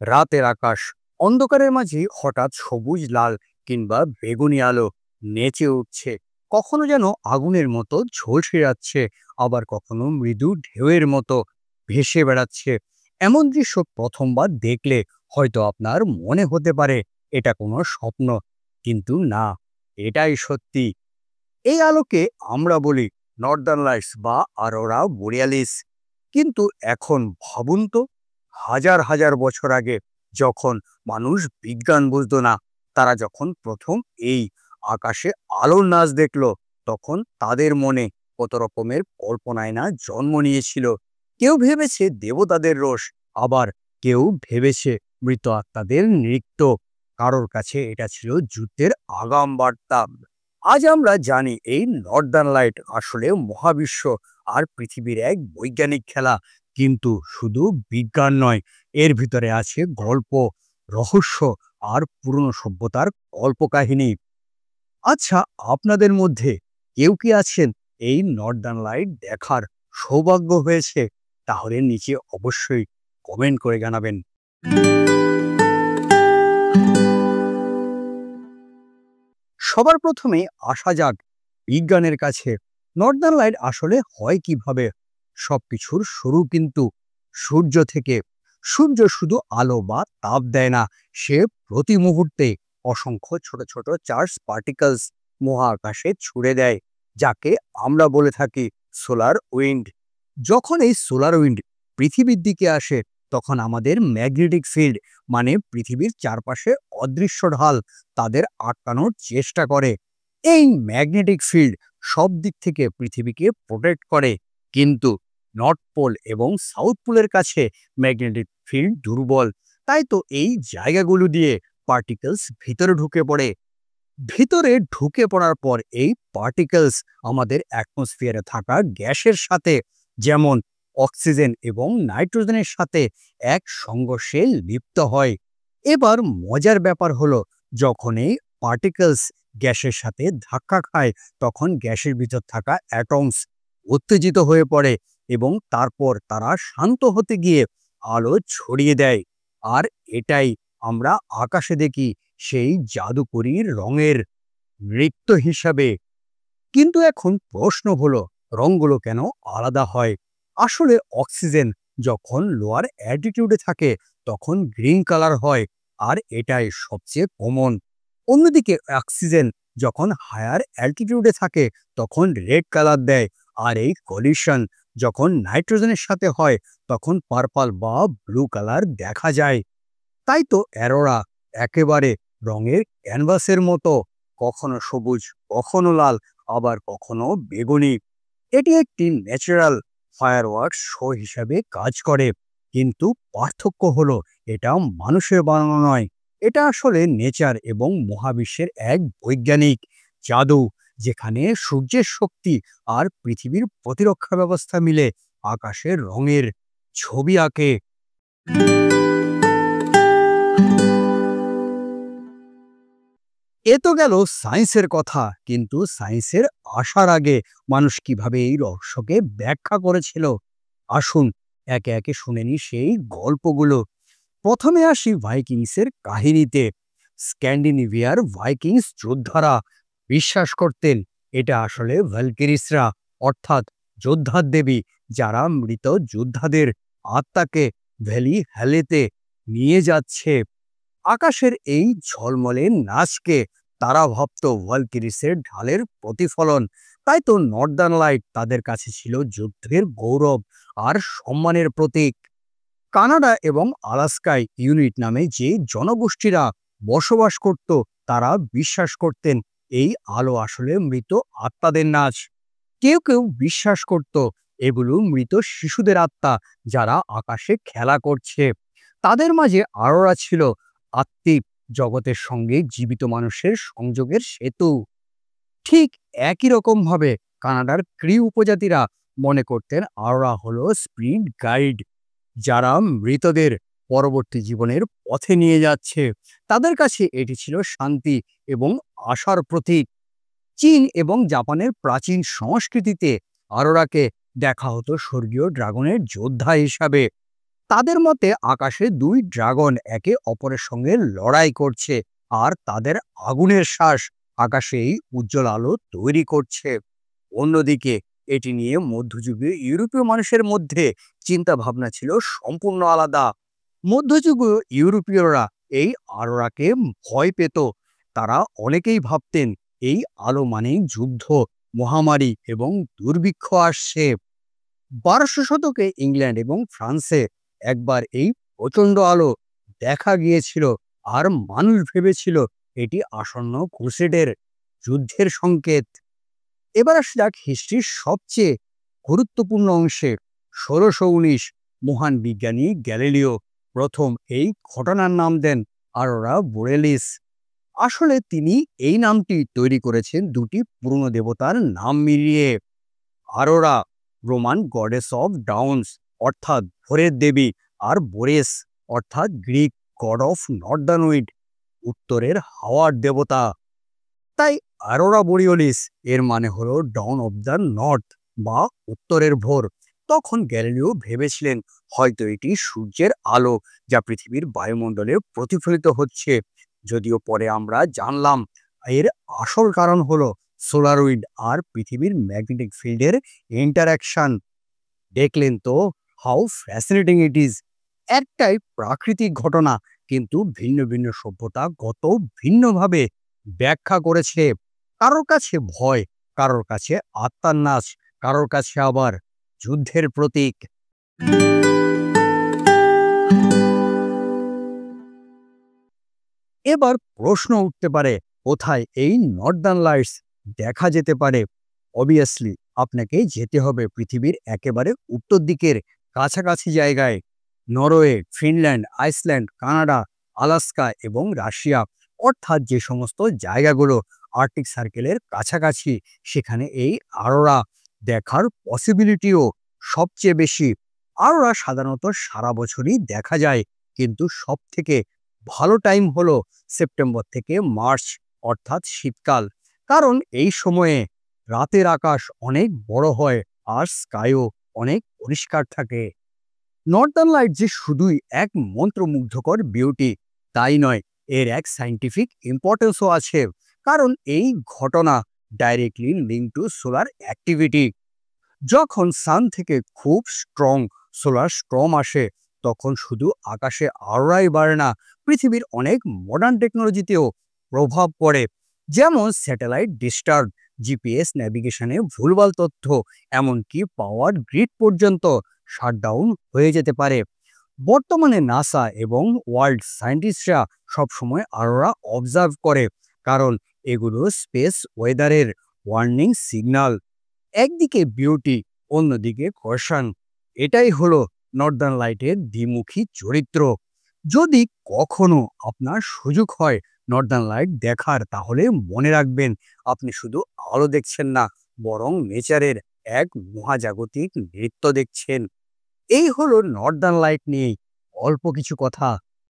রাতের আকাশ অন্ধকারের মাঝে হঠাৎ সবুজ লাল কিংবা বেগুনি আলো নেচে উঠছে, কখনো যেন আগুনের মতো ঝলসে যাচ্ছে, আবার কখনো মৃদু ঢেউয়ের মতো ভেসে বেড়াচ্ছে। এমন দৃশ্য প্রথমবার দেখলে হয়তো আপনার মনে হতে পারে এটা কোনো স্বপ্ন, কিন্তু না, এটাই সত্যি। এই আলোকে আমরা বলি নর্দার্ন লাইটস বা অরোরা বোরিয়ালিস। কিন্তু এখন ভাবুন তো, হাজার হাজার বছর আগে যখন মানুষ বিজ্ঞান বুঝতো না, তারা যখন প্রথম এই আকাশে আলোর নাচ দেখলো, তখন তাদের মনে কত রকমের কল্পনায় না জন্ম নিয়েছিল। কেউ ভেবেছে দেবতাদের রোষ, আবার কেউ ভেবেছে মৃত আত্মাদের নৃত্য। কারোর কাছে এটা ছিল যুদ্ধের আগাম বার্তা। আজ আমরা জানি এই নর্দার্ন লাইট আসলে মহাবিশ্ব আর পৃথিবীর এক বৈজ্ঞানিক খেলা। কিন্তু শুধু বিজ্ঞান নয়, এর ভিতরে আছে গল্প, রহস্য আর পুরনো সভ্যতার কল্পকাহিনী। আচ্ছা, আপনাদের মধ্যে কেউ কি আছেন এই নর্দার্ন লাইট দেখার সৌভাগ্য হয়েছে? তাহলে নিচে অবশ্যই কমেন্ট করে জানাবেন। সবার প্রথমে আসা যাক বিজ্ঞানের কাছে। নর্দার্ন লাইট আসলে হয় কিভাবে? সবকিছুর শুরু কিন্তু সূর্য থেকে। সূর্য শুধু আলো বা তাপ দেয় না, সে প্রতি মুহূর্তে অসংখ্য ছোট ছোট চার্জ পার্টিকলস মহাকাশে ছুড়ে দেয়, যাকে আমরা বলে থাকি সোলার উইন্ড। যখন এই সোলার উইন্ড পৃথিবীর দিকে আসে, তখন আমাদের ম্যাগনেটিক ফিল্ড, মানে পৃথিবীর চারপাশে অদৃশ্য ঢাল, তাদের আটকানোর চেষ্টা করে। এই ম্যাগনেটিক ফিল্ড সব দিক থেকে পৃথিবীকে প্রোটেক্ট করে, কিন্তু নর্থ পোল এবং সাউথ পোলের কাছে ম্যাগনেটিক ফিল্ড দুর্বল। তাই তো এই জায়গাগুলো দিয়ে পার্টিকেলস ভিতরে ঢুকে পড়ে। ভিতরে ঢুকে পড়ার পর এই পার্টিকেলস আমাদের অ্যাটমসফিয়ারে থাকা গ্যাসের সাথে, যেমন অক্সিজেন এবং নাইট্রোজেনের সাথে এক সংঘর্ষে লিপ্ত হয়। এবার মজার ব্যাপার হলো, যখন এই পার্টিকেলস গ্যাসের সাথে ধাক্কা খায়, তখন গ্যাসের ভিতর থাকা অ্যাটমস উত্তেজিত হয়ে পড়ে এবং তারপর তারা শান্ত হতে গিয়ে আলো ছড়িয়ে দেয়। আর এটাই আমরা আকাশে দেখি, সেই জাদুকরী রঙের নৃত্য হিসাবে। কিন্তু এখন প্রশ্ন হলো, রঙগুলো কেন আলাদা হয়? আসলে অক্সিজেন যখন লোয়ার অ্যাটিটিউডে থাকে, তখন গ্রিন কালার হয়, আর এটাই সবচেয়ে কমন। অন্যদিকে অক্সিজেন যখন হায়ার অ্যালটিটিউডে থাকে, তখন রেড কালার দেয়। আর এই কলিশন যখন নাইট্রোজেনের সাথে হয়, তখন পার্পল বা ব্লু কালার দেখা যায়। তাই তো অ্যারোরা একেবারে রঙের ক্যানভাসের মতো, কখনো সবুজ, কখনো লাল, আবার কখনো বেগুনি। এটি একটি ন্যাচারাল ফায়ারওয়ার্কস শো হিসাবে কাজ করে। কিন্তু পার্থক্য হলো, এটা মানুষের বানানো নয়, এটা আসলে নেচার এবং মহাবিশ্বের এক বৈজ্ঞানিক জাদু, যেখানে সূর্যের শক্তি আর পৃথিবীর প্রতিরক্ষা ব্যবস্থা মিলে আকাশের রঙের ছবি আঁকে। এ তো গেল সায়েন্সের কথা, কিন্তু সায়েন্সের আসার আগে মানুষ কিভাবে এই রহস্যকে ব্যাখ্যা করেছিল, আসুন একে একে শুনে নি সেই গল্পগুলো। প্রথমে আসি ভাইকিংসের কাহিনীতে। স্ক্যান্ডিনেভিয়ার ভাইকিংস যোদ্ধারা বিশ্বাস করতেন এটা আসলে ভ্যালকিরিসরা, অর্থাৎ যোদ্ধার দেবী, যারা মৃত যোদ্ধাদের আত্মাকে ভ্যালি হ্যালেতে নিয়ে যাচ্ছে। আকাশের এই ঝলমলে নাচকে তারা ভাবত ভ্যালকিরিসের ঢালের প্রতিফলন। তাই তো নর্দার্ন লাইট তাদের কাছে ছিল যুদ্ধের গৌরব আর সম্মানের প্রতীক। কানাডা এবং আলাস্কায় ইউনিট নামে যে জনগোষ্ঠীরা বসবাস করত, তারা বিশ্বাস করতেন এই আলো আসলে মৃত আত্মাদের নাচ। কেউ কেউ বিশ্বাস করত এগুলো মৃত শিশুদের আত্মা, যারা আকাশে খেলা করছে। তাদের মাঝে আরোরা ছিল আত্মিক জগতের সঙ্গে জীবিত মানুষের সংযোগের সেতু। ঠিক একই রকমভাবে কানাডার ক্রি উপজাতিরা মনে করতেন আরোরা হলো স্পিরিট গাইড, যারা মৃতদের পরবর্তী জীবনের পথে নিয়ে যাচ্ছে। তাদের কাছে এটি ছিল শান্তি এবং আশার প্রতীক। চীন এবং জাপানের প্রাচীন সংস্কৃতিতে আরোরাকে দেখা হতো স্বর্গীয় ড্রাগনের যোদ্ধা হিসাবে। তাদের মতে আকাশে দুই ড্রাগন একে অপরের সঙ্গে লড়াই করছে, আর তাদের আগুনের শ্বাস আকাশে এই উজ্জ্বল আলো তৈরি করছে। অন্যদিকে এটি নিয়ে মধ্যযুগীয় ইউরোপীয় মানুষের মধ্যে চিন্তা ভাবনা ছিল সম্পূর্ণ আলাদা। মধ্যযুগীয় ইউরোপীয়রা এই আরোরাকে ভয় পেত। তারা অনেকেই ভাবতেন এই আলো মানেই যুদ্ধ, মহামারী এবং দুর্ভিক্ষ আসছে। 1200 শতকে ইংল্যান্ড এবং ফ্রান্সে একবার এই প্রচণ্ড আলো দেখা গিয়েছিল, আর মানুষ ভেবেছিল এটি আসন্ন ক্রুসেডের যুদ্ধের সংকেত। এবার আসা যাক হিস্ট্রির সবচেয়ে গুরুত্বপূর্ণ অংশে। 1619 মহান বিজ্ঞানী গ্যালিলিও প্রথম এই ঘটনার নাম দেন আরোরা বোরেলিস। আসলে তিনি এই নামটি তৈরি করেছেন দুটি পুরনো দেবতার নাম মিলিয়ে। Aurora Roman goddess of dawns অর্থাৎ ভোরের দেবী, আর বোরেস অর্থাৎ Greek god of northern wind, উত্তরের হাওয়ার দেবতা। তাই অ্যারোরা বোরিওলিস এর মানে হলো ডাউন অফ দ্য নর্থ বা উত্তরের ভোর। তখন গ্যালিলিও ভেবেছিলেন হয়তো এটি সূর্যের আলো যা পৃথিবীর বায়ুমণ্ডলে প্রতিফলিত হচ্ছে, যদিও পরে আমরা জানলাম এর আসল কারণ হলো সোলার উইন্ড আর পৃথিবীর ম্যাগনেটিক ফিল্ডের ইন্টারাকশন। দেখলেন তো হাউ ফ্যাসিনেটিং ইট ইজ! একটাই প্রাকৃতিক ঘটনা, কিন্তু ভিন্ন ভিন্ন সভ্যতা কত ভিন্নভাবে ব্যাখ্যা করেছে। কারোর কাছে ভয়, কারোর কাছে আত্মার নাচ, কারোর কাছে আবার যুদ্ধের প্রতীক। এবার প্রশ্ন উঠতে পারে, কোথায় এই নর্দার্ন লাইটস দেখা যেতে পারে? অবভিয়াসলি আপনাকে যেতে হবে পৃথিবীর একেবারে উত্তর দিকের কাছাকাছি জায়গায়। Norway, Finland, Iceland, Canada, Alaska এবং রাশিয়া, অর্থাৎ যে সমস্ত জায়গাগুলো আর্কটিক সার্কেলের কাছাকাছি, সেখানে এই আরোরা দেখার পসিবিলিটিও সবচেয়ে বেশি। আরোরা সাধারণত সারা বছরই দেখা যায়, কিন্তু সবথেকে ভালো টাইম হলো সেপ্টেম্বর থেকে মার্চ, অর্থাৎ শীতকাল। কারণ এই সময়ে রাতের আকাশ অনেক বড় হয় আর স্কাইও অনেক পরিষ্কার থাকে। নর্দার্ন লাইট যে শুধুই এক মন্ত্রমুগ্ধকর বিউটি তাই নয়, এর এক সায়েন্টিফিক ইম্পর্টেন্সও আছে। কারণ এই ঘটনা directly link to solar activity. যখন সান থেকে খুব স্ট্রং সোলার স্টর্ম আসে, তখন শুধু আকাশে আরোরাই বাড়ে না, পৃথিবীর অনেক মডার্ন টেকনোলজিতেও প্রভাব পড়ে। যেমন স্যাটেলাইট ডিস্টার্ব, জিপিএস ন্যাভিগেশনে ভুলভাল তথ্য, এমনকি পাওয়ার গ্রিড পর্যন্ত শাটডাউন হয়ে যেতে পারে। বর্তমানে নাসা এবং ওয়ার্ল্ড সায়েন্টিস্টরা সবসময় আরোরা অবজার্ভ করে, কারণ এগুলো স্পেস ওয়েদারের ওয়ার্নিং সিগন্যাল। একদিকে বিউটি, অন্যদিকে কশন। এটাই হলো নর্দার্ন লাইটের দ্বিমুখী চরিত্র। যদি কখনো আপনার সুযোগ হয় নর্দার্ন লাইট দেখার, তাহলে মনে রাখবেন আপনি শুধু আলো দেখছেন না, বরং নেচারের এক মহাজাগতিক নৃত্য দেখছেন। এই হলো নর্দার্ন লাইট নিয়ে অল্প কিছু কথা।